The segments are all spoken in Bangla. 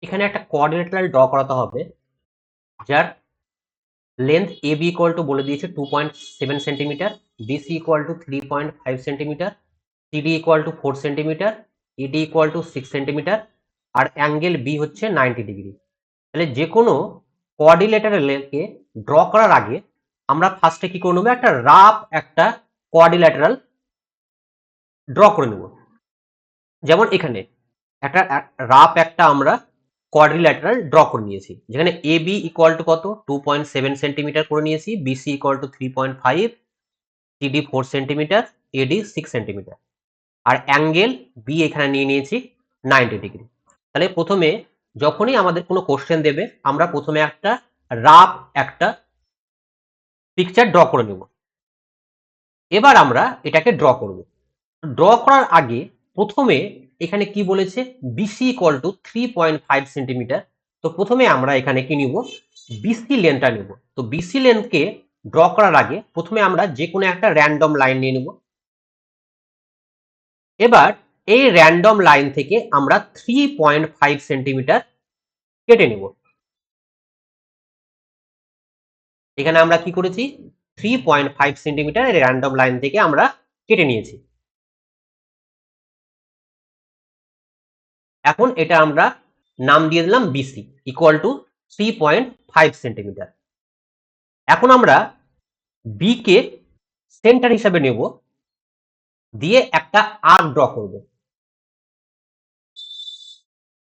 এখানে একটা কোঅর্ডিনেটরাল ড্র করাতে হবে, যার length A B equal to বলে দিয়েছে 2.7 centimetre, BC equal to 3.5 centimetre, CD equal to 4 centimetre, ED equal to 6 centimetre, আর অ্যাঙ্গেল বি হচ্ছে 90 ডিগ্রি। তাহলে যে কোনো কোঅর্ডিনেটরকে ড্র করার আগে আমরা ফার্স্টে কি করে নেবো, একটা রাফ একটা কোঅর্ডিনেটরাল ড্র করে নেব। যেমন এখানে একটা রাফ একটা আমরা কোয়াড্রিল্যাটারাল ড্র করে নিয়েছি, যেখানে এ বি ইকুয়াল টু কত 2.7 সেন্টিমিটার করে নিয়েছি, BC equal to 3.5, CD 4 centimetre, AD 6 centimetre, আর অ্যাঙ্গেল বি এখানে নিয়ে নিয়েছি 90 ডিগ্রি। তাহলে প্রথমে যখনই আমাদের কোনো কোশ্চেন দেবে আমরা প্রথমে একটা রাফ একটা পিকচার ড্র করে নেব। এবার আমরা এটাকে ড্র করব। ড্র করার আগে প্রথমে এখানে কি বলেছে, বিসি ইকুয়াল টু 3.5 সেন্টিমিটার। তো প্রথমে আমরা এখানে কি নিব, বিসি লেন্থটা নিব। তো বিসি লেন্থকে ড্র করার আগে প্রথমে আমরা যে কোনো একটা র্যান্ডম লাইন নিয়ে নেব। এবার এই র্যান্ডম লাইন থেকে আমরা 3.5 সেন্টিমিটার কেটে নেব। এখানে আমরা কি করেছি, 3.5 সেন্টিমিটার র্যান্ডম লাইন থেকে আমরা কেটে নিয়েছি। এখন এটা আমরা নাম দিয়ে দিলাম বিসি ইকুয়াল টু 3.5 সেন্টিমিটার। এখন আমরা বি কে সেন্টার হিসাবে নেব, দিয়ে একটা আর্ক ড্র করব।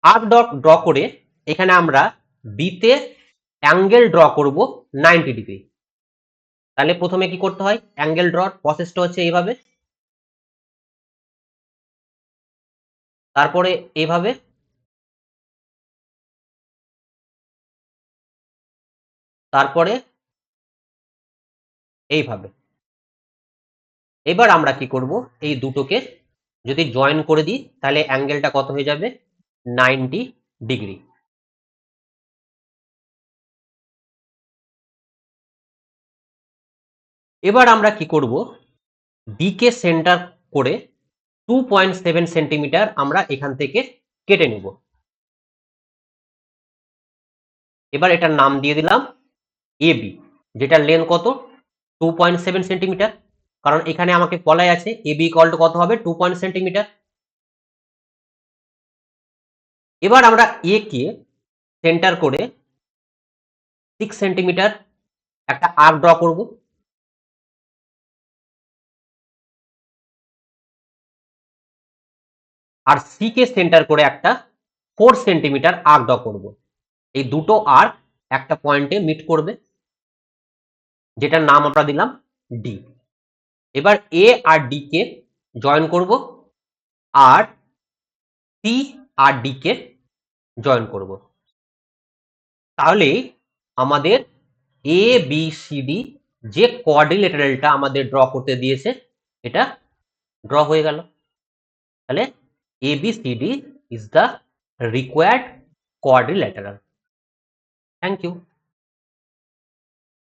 আর্ক ড্র করে এখানে আমরা বিতে অ্যাঙ্গেল ড্র করব 90 ডিগ্রি। তাহলে প্রথমে কি করতে হয়, অ্যাঙ্গেল ড্র প্রসেসটা হচ্ছে এইভাবে, তারপরে এইভাবে, তারপরে এইভাবে। এবার আমরা কি করব, এই দুটোকে যদি জয়েন করে দিই তাহলে অ্যাঙ্গেলটা কত হয়ে যাবে, 90 ডিগ্রি। এবার আমরা কি করব, বি কে সেন্টার করে 2.7 সেন্টিমিটার আমরা এখান থেকে কেটে নেব। এবার এটার নাম দিয়ে দিলাম এ বি, যেটার লেন্থ কত 2.7 সেন্টিমিটার, কারণ এখানে আমাকে বলাই আছে এ বি ইকুয়াল টু কত হবে 2 সেন্টিমিটার। এবার আমরা এ কে সেন্টার করে 6 সেন্টিমিটার একটা আর্ক ড্র করব। আর সি কে সেন্টার করে একটা 4 সেন্টিমিটার আর্ক ড্র করব। এই দুটো আর্ক একটা পয়েন্টে মিট করবে, যেটার নাম আমরা দিলাম ডি। এবার এ আর ডি কে জয়েন করব, আর সি আর ডি কে জয়েন করব। তাহলে আমাদের এ বি সি ডি যে কোঅর্ডিনেটরটা আমাদের ড্র করতে দিয়েছে এটা ড্র হয়ে গেল। তাহলে A B C D is the required coordinator. Thank you.